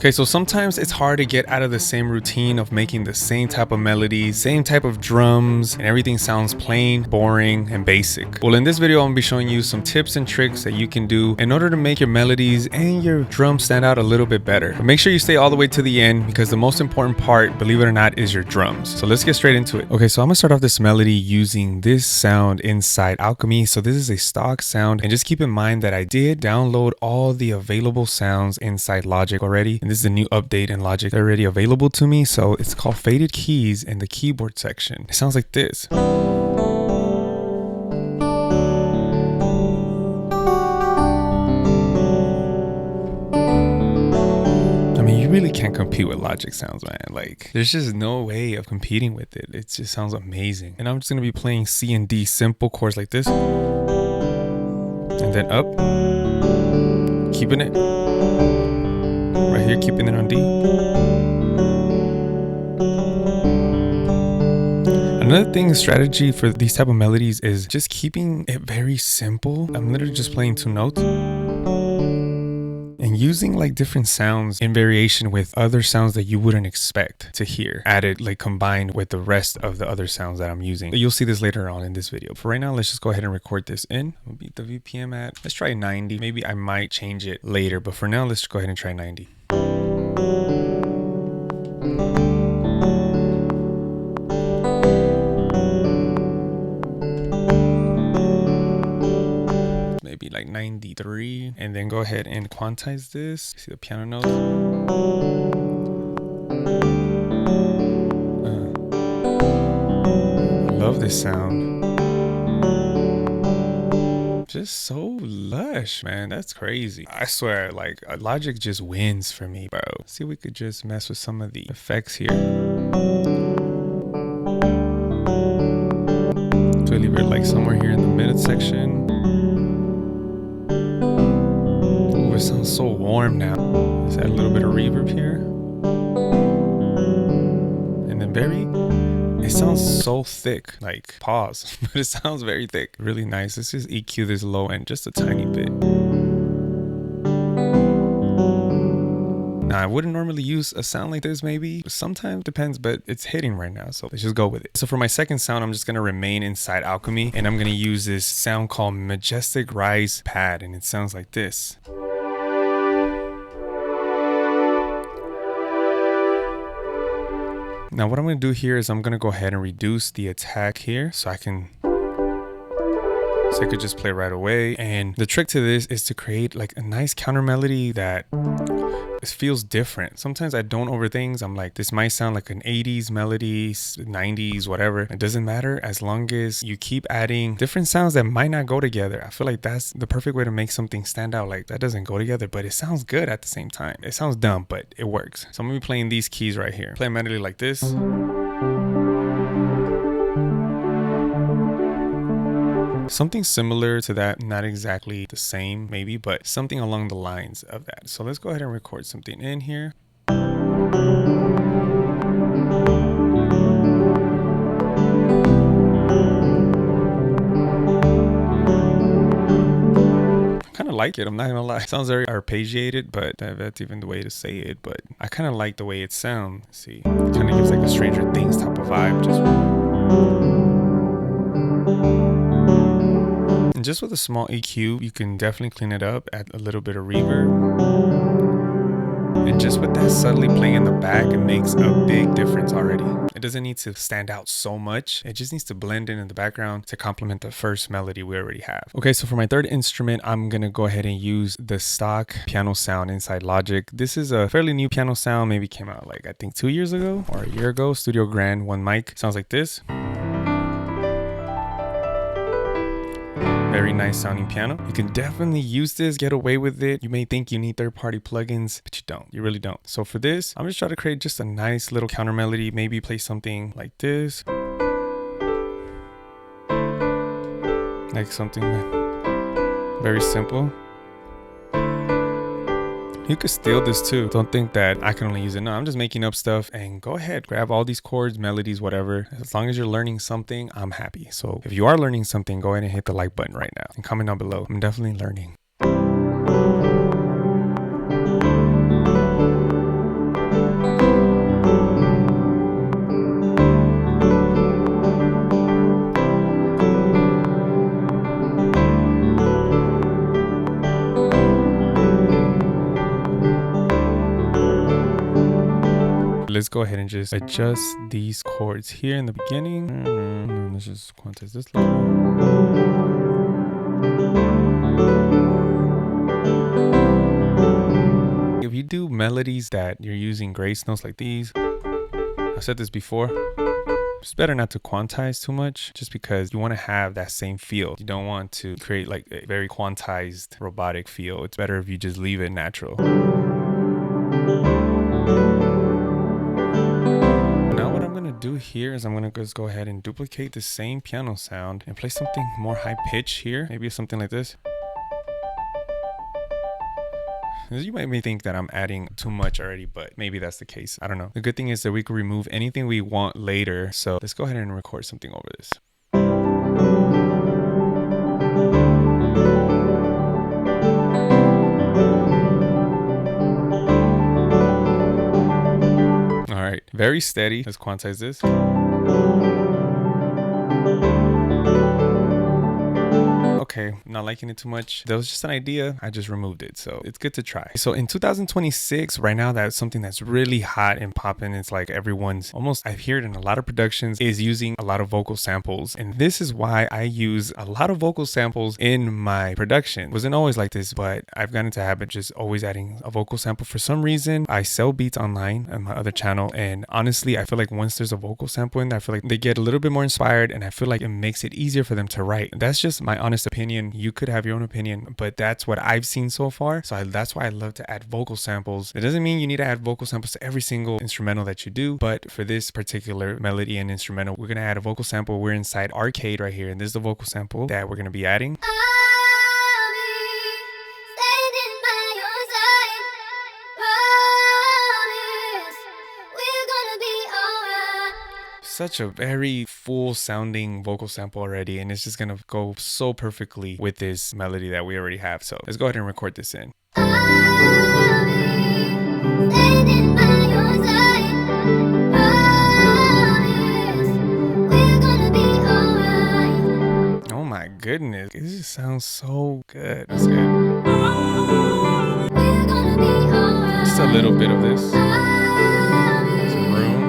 Okay, so sometimes it's hard to get out of the same routine of making the same type of melodies, same type of drums, and everything sounds plain, boring, and basic. Well, in this video, I'm gonna be showing you some tips and tricks that you can do in order to make your melodies and your drums stand out a little bit better. But make sure you stay all the way to the end because the most important part, believe it or not, is your drums. So let's get straight into it. Okay, so I'm gonna start off this melody using this sound inside Alchemy. So this is a stock sound, and just keep in mind that I did download all the available sounds inside Logic already. And this is a new update in Logic. They're already available to me. So it's called Faded Keys in the keyboard section. It sounds like this. I mean, you really can't compete with Logic sounds, man. Like, there's just no way of competing with it. It just sounds amazing. And I'm just gonna be playing C and D simple chords like this. And then up. Keeping it. Right here, keeping it on D. Another thing, strategy for these type of melodies is just keeping it very simple. I'm literally just playing two notes and using like different sounds in variation with other sounds that you wouldn't expect to hear added, like combined with the rest of the other sounds that I'm using. You'll see this later on in this video. For right now, let's just go ahead and record this in. We'll beat the VPM at, let's try 90. Maybe I might change it later, but for now, let's go ahead and try 90. Maybe like 93, and then go ahead and quantize this. See the piano notes. I love this sound. Just so lush, man. That's crazy. I swear, like, Logic just wins for me, bro. See, we could just mess with some of the effects here. So leave it like somewhere here in the mid section. Ooh, it sounds so warm now. Let's add a little bit of reverb here. And then it sounds so thick, like pause, but it sounds very thick. Really nice. Let's just EQ this low end just a tiny bit. Now, I wouldn't normally use a sound like this, maybe. Sometimes depends, but it's hitting right now, so let's just go with it. So for my second sound, I'm just gonna remain inside Alchemy, and I'm gonna use this sound called Majestic Rise Pad, and it sounds like this. Now what I'm going to do here is I'm going to go ahead and reduce the attack here so I could just play right away. And the trick to this is to create like a nice counter melody that feels different. Sometimes I don't over things. I'm like, this might sound like an 80s melody, 90s, whatever. It doesn't matter as long as you keep adding different sounds that might not go together. I feel like that's the perfect way to make something stand out. Like, that doesn't go together, but it sounds good at the same time. It sounds dumb, but it works. So I'm gonna be playing these keys right here. Play a melody like this. Something similar to that, not exactly the same maybe, but something along the lines of that. So let's go ahead and record something in here. I kind of like it, I'm not gonna lie. It sounds very arpeggiated, but that's even the way to say it, but I kind of like the way it sounds. See, it kind of gives like a Stranger Things type of vibe. Just with a small EQ, you can definitely clean it up, add a little bit of reverb. And just with that subtly playing in the back, it makes a big difference already. It doesn't need to stand out so much. It just needs to blend in the background to complement the first melody we already have. Okay, so for my third instrument, I'm gonna go ahead and use the stock piano sound inside Logic. This is a fairly new piano sound, maybe came out like I think 2 years ago or a year ago. Studio Grand, one mic. Sounds like this. Very nice sounding piano. You can definitely use this, get away with it. You may think you need third-party plugins, but you don't. You really don't. So for this, I'm just trying to create just a nice little counter melody. Maybe play something like this. Like something very simple. You could steal this too. Don't think that I can only use it. No, I'm just making up stuff, and go ahead, grab all these chords, melodies, whatever. As long as you're learning something, I'm happy. So if you are learning something, go ahead and hit the like button right now and comment down below. I'm definitely learning. let's go ahead and just adjust these chords here in the beginning. Let's just quantize this a little bit. If you do melodies that you're using grace notes like these, I've said this before, it's better not to quantize too much just because you want to have that same feel. You don't want to create like a very quantized robotic feel. It's better if you just leave it natural. Now what I'm going to do here is I'm going to just go ahead and duplicate the same piano sound and play something more high pitch here. Maybe something like this. You might think that I'm adding too much already, but maybe that's the case. I don't know. The good thing is that we can remove anything we want later. So let's go ahead and record something over this. All right, very steady. Let's quantize this. Okay, not liking it too much. That was just an idea. I just removed it, so it's good to try. So in 2026, right now, that's something that's really hot and popping. It's like everyone's almost, I hear it in a lot of productions, is using a lot of vocal samples. And this is why I use a lot of vocal samples in my production. It wasn't always like this, but I've gotten into the habit just always adding a vocal sample. For some reason, I sell beats online on my other channel. And honestly, I feel like once there's a vocal sample in there, I feel like they get a little bit more inspired, and I feel like it makes it easier for them to write. That's just my honest opinion. You could have your own opinion, but that's what I've seen so far. So that's why I love to add vocal samples. It doesn't mean you need to add vocal samples to every single instrumental that you do, but for this particular melody and instrumental, we're going to add a vocal sample. We're inside Arcade right here, and this is the vocal sample that we're going to be adding. Such a very full sounding vocal sample already, and it's just gonna go so perfectly with this melody that we already have. So let's go ahead and record this in. Oh my goodness, it just sounds so good. That's good. Just a little bit of this. Some room.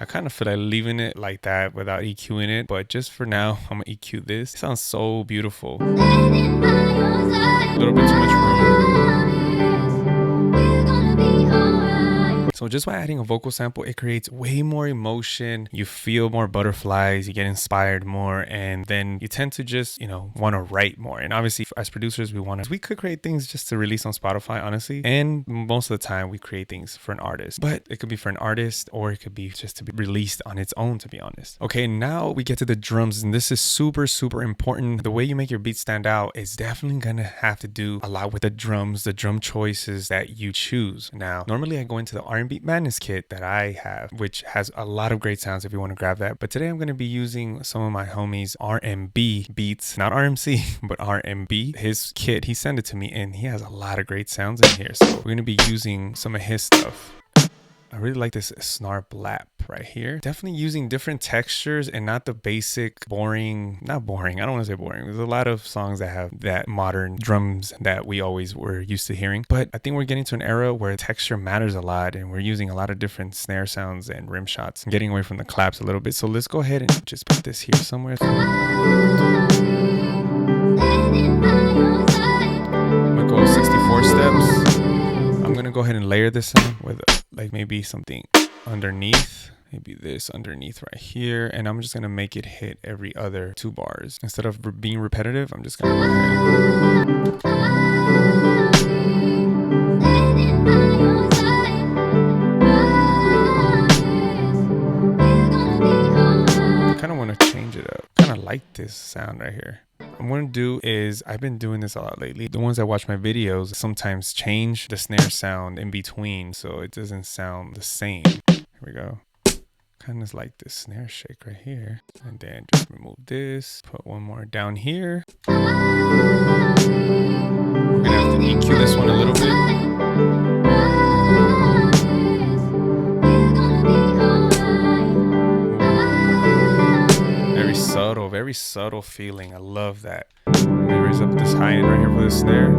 I kind of feel like leaving it like that without EQing it, but just for now, I'm gonna EQ this. It sounds so beautiful. A little bit too much room. So just by adding a vocal sample, it creates way more emotion. You feel more butterflies, you get inspired more, and then you tend to just, want to write more. And obviously, as producers, we could create things just to release on Spotify, honestly. And most of the time, we create things for an artist. But it could be for an artist, or it could be just to be released on its own, to be honest. Okay, now we get to the drums, and this is super, super important. The way you make your beat stand out is definitely gonna have to do a lot with the drums, the drum choices that you choose. Now, normally I go into the R&B Madness kit that I have, which has a lot of great sounds if you want to grab that. But today I'm going to be using some of my homies RNB Beats, not RMC, but RNB. His kit, he sent it to me, and he has a lot of great sounds in here. So we're going to be using some of his stuff. I really like this snarp lap right here. Definitely using different textures and not the basic boring, not boring, I don't want to say boring. There's a lot of songs that have that modern drums that we always were used to hearing. But I think we're getting to an era where texture matters a lot, and we're using a lot of different snare sounds and rim shots, and getting away from the claps a little bit. So let's go ahead and just put this here somewhere. I'm gonna go 64 steps. I'm gonna go ahead and layer this in with like maybe something underneath, maybe this underneath right here, and I'm just gonna make it hit every other 2 bars. Instead of being repetitive, I'm just gonna go ahead. I kind of want to change it up. Kind of like this sound right here. What I'm going to do is, I've been doing this a lot lately. The ones that watch my videos sometimes change the snare sound in between, so it doesn't sound the same. Here we go. Kind of like this snare shake right here. And then just remove this. Put one more down here. We're going to have to EQ this one a little bit. Very subtle feeling. I love that. Let me raise up this high end right here for the snare.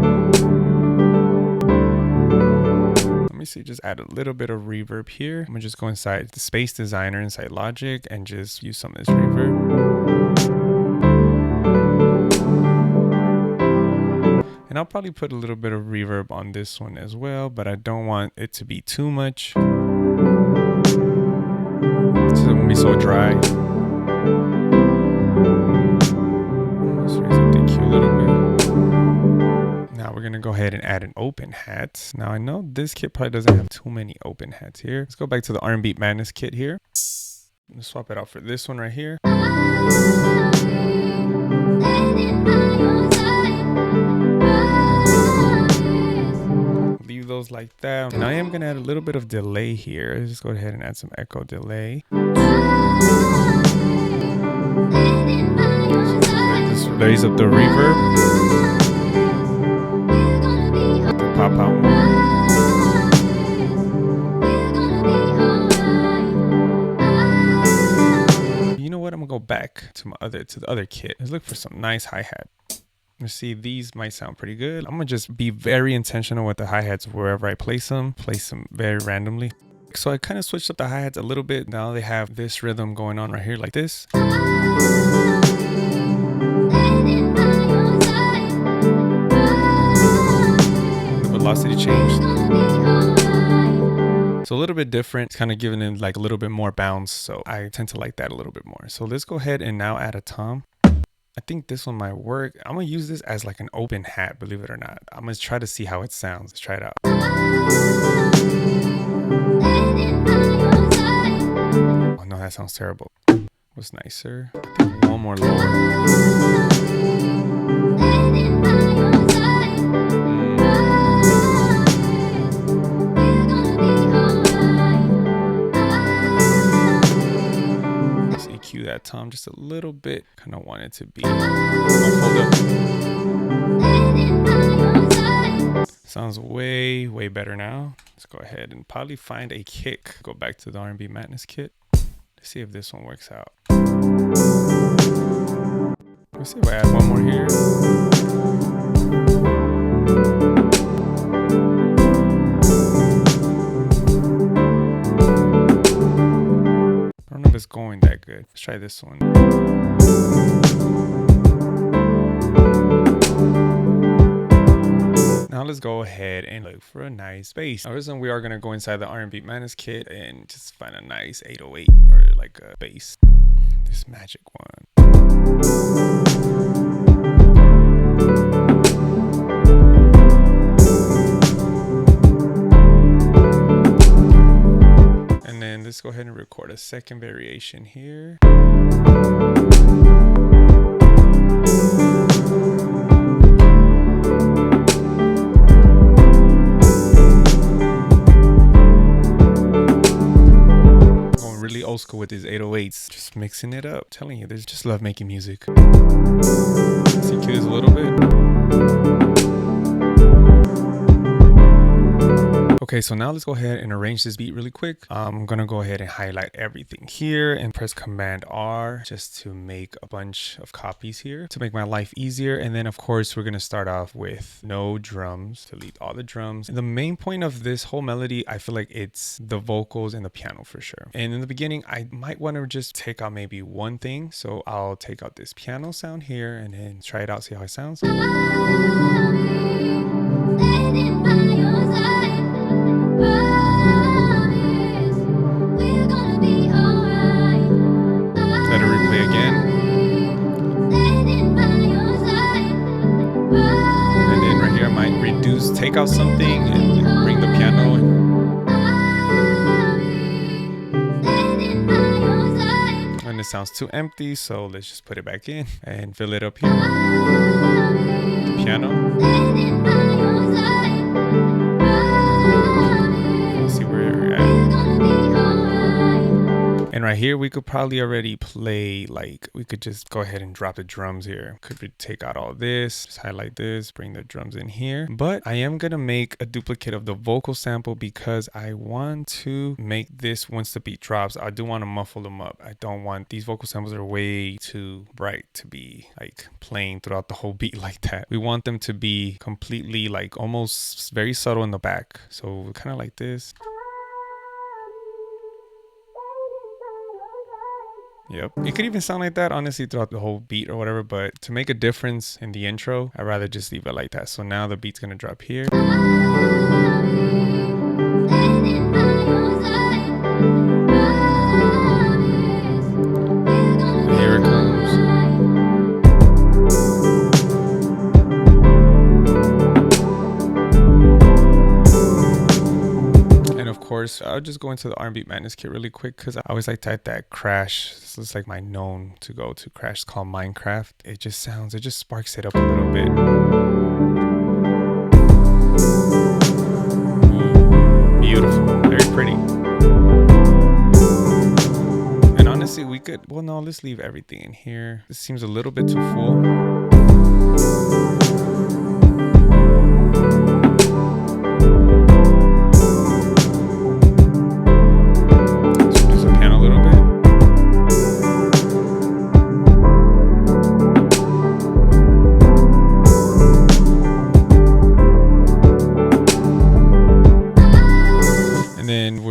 me see, just add a little bit of reverb here. I'm gonna just go inside the Space Designer inside Logic and just use some of this reverb. And I'll probably put a little bit of reverb on this one as well, but I don't want it to be too much. So it won't be so dry. Let's raise up the EQ a little bit. Now we're gonna go ahead and add an open hat. Now I know this kit probably doesn't have too many open hats here. Let's go back to the R&B Madness kit here. Let's swap it out for this one right here. Leave those like that. And I am gonna add a little bit of delay here. Let's just go ahead and add some echo delay. Let's raise up the reverb. Pop out more. You know what? I'm gonna go back to the other kit. Let's look for some nice hi-hat. Let's see, these might sound pretty good. I'm gonna just be very intentional with the hi-hats wherever I place them very randomly. So I kind of switched up the hi-hats a little bit. Now they have this rhythm going on right here like this. Velocity changed. So a little bit different, kind of giving it like a little bit more bounce. So I tend to like that a little bit more. So let's go ahead and now add a tom. I think this one might work. I'm gonna use this as like an open hat, believe it or not. I'm gonna try to see how it sounds. Let's try it out. Oh no, that sounds terrible. What's nicer? I think one more lower. EQ that tom just a little bit. Kind of want it to be. Sounds way better now. Let's go ahead and probably find a kick. Go back to the R&B Madness kit. Let's see if this one works out. Let's see if I add one more here. I don't know if it's going that good. Let's try this one. Now let's go ahead and look for a nice bass. Now, reason we are gonna go inside the R&B Madness kit and just find a nice 808 or like a bass. This magic one. And then let's go ahead and record a second variation here. Old school with these 808s, just mixing it up. I'm telling you, there's just love making music. Let's EQ this a little bit. Okay, so now let's go ahead and arrange this beat really quick. I'm gonna go ahead and highlight everything here and press Command R just to make a bunch of copies here to make my life easier. And then of course, we're gonna start off with no drums, delete all the drums. And the main point of this whole melody, I feel like it's the vocals and the piano for sure. And in the beginning, I might wanna just take out maybe one thing. So I'll take out this piano sound here and then try it out, see how it sounds. Let it replay again. And then right here I might reduce, take out something and bring the piano in. And it sounds too empty, so let's just put it back in and fill it up here. The piano. And right here, we could probably already play, like, we could just go ahead and drop the drums here. Could we take out all this, just highlight this, bring the drums in here. But I am gonna make a duplicate of the vocal sample because I want to make this, once the beat drops, I do want to muffle them up. I don't want, these vocal samples are way too bright to be like playing throughout the whole beat like that. We want them to be completely like almost very subtle in the back. So kind of like this. Yep. It could even sound like that, honestly, throughout the whole beat or whatever, but to make a difference in the intro, I'd rather just leave it like that. So now the beat's gonna drop here. Here it comes. Of course, I'll just go into the R&B Madness kit really quick because I always like to add that crash. This is like my known to go to crash. It's called Minecraft. It just sounds, it just sparks it up a little bit. Beautiful, very pretty. And honestly, we could, well, no, let's leave everything in here. This seems a little bit too full.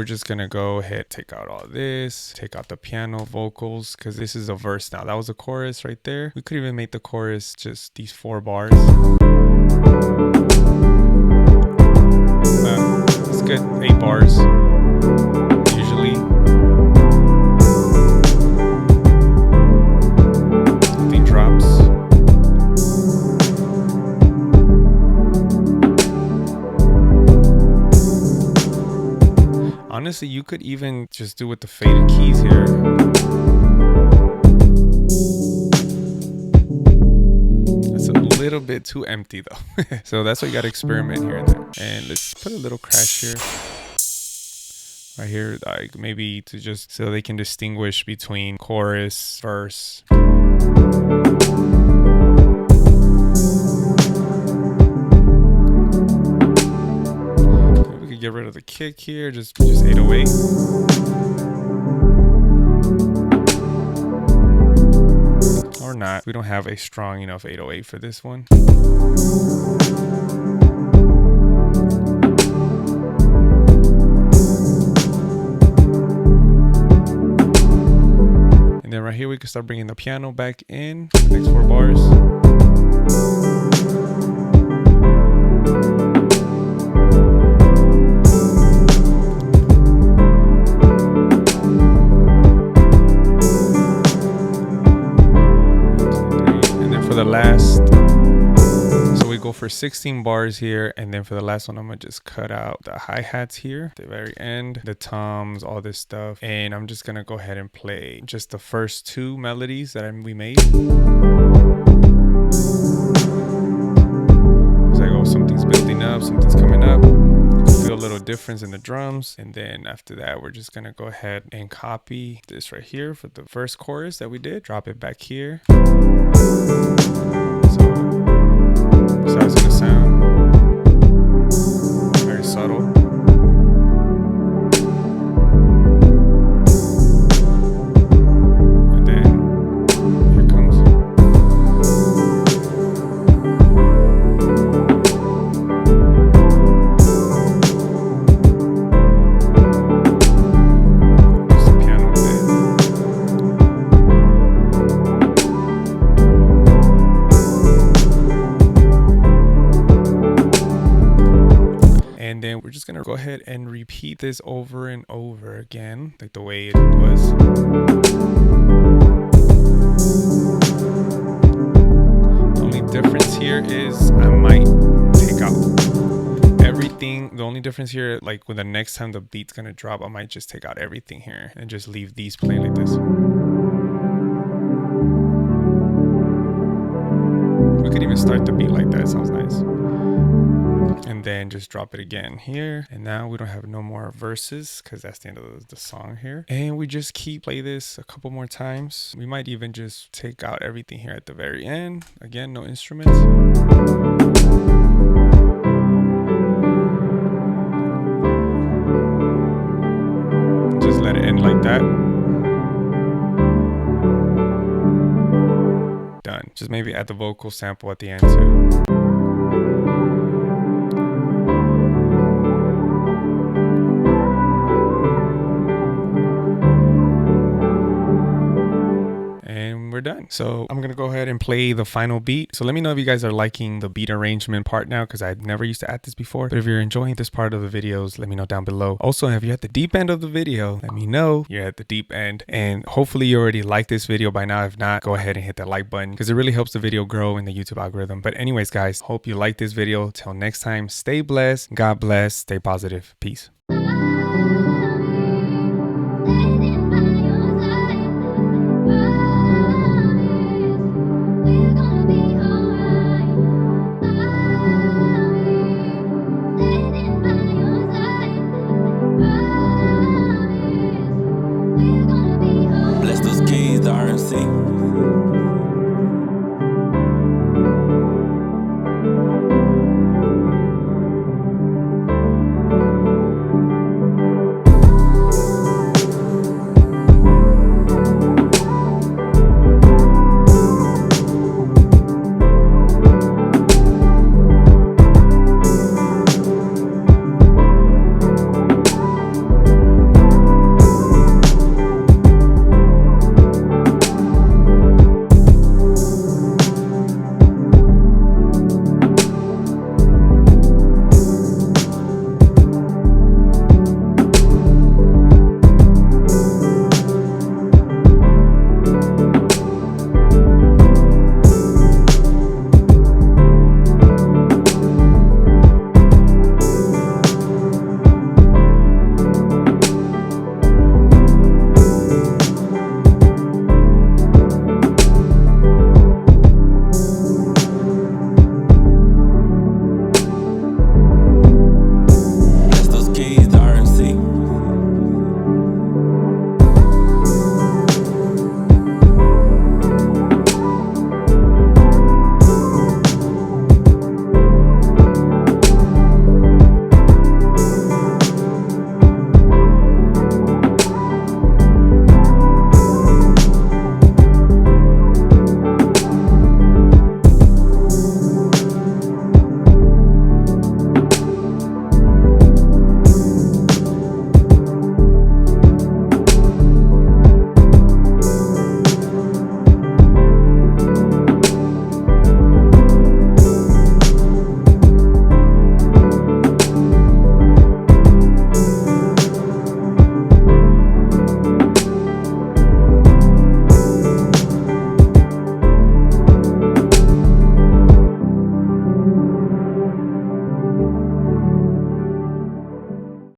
Just gonna go ahead, take out all this, take out the piano vocals, because this is a verse now. That was a chorus right there. We could even make the chorus just these 4 bars. It's good, 8 bars usually. Nothing drops. Honestly, you could even just do with the faded keys here. That's a little bit too empty though. So that's why you gotta experiment here and there. And let's put a little crash here. Right here, like maybe to just, so they can distinguish between chorus, verse. Get rid of the kick here, just 808. Or not. We don't have a strong enough 808 for this one. And then right here we can start bringing the piano back in. The next 4 bars. The last, so we go for 16 bars here, and then for the last one I'm gonna just cut out the hi-hats here at the very end, the toms, all this stuff, and I'm just gonna go ahead and play just the first 2 melodies that we made. It's like, oh, something's building up, something's coming up. You can feel a little difference in the drums, and then after that we're just gonna go ahead and copy this right here for the first chorus that we did, drop it back here. So how it's gonna sound. Very subtle. And then here it comes. Just the piano bit. And then we're just gonna go ahead and repeat this over and over again, like the way it was. The only difference here is I might take out everything. The only difference here, like when the next time the beat's gonna drop, I might just take out everything here and just leave these playing like this. We could even start the beat like that, it sounds nice. And and then just drop it again here. And now we don't have no more verses because that's the end of the song here. And we just play this a couple more times. We might even just take out everything here at the very end. Again, no instruments. Just let it end like that. Done. Just maybe add the vocal sample at the end too. We're done. So I'm gonna go ahead and play the final beat. So let me know if you guys are liking the beat arrangement part now, because I never used to add this before. But if you're enjoying this part of the videos, let me know down below. Also, if you're at the deep end of the video, let me know you're at the deep end. And hopefully you already liked this video by now. If not, go ahead and hit that like button because it really helps the video grow in the YouTube algorithm. But anyways, guys, hope you liked this video. Till next time, stay blessed, God bless, stay positive, peace.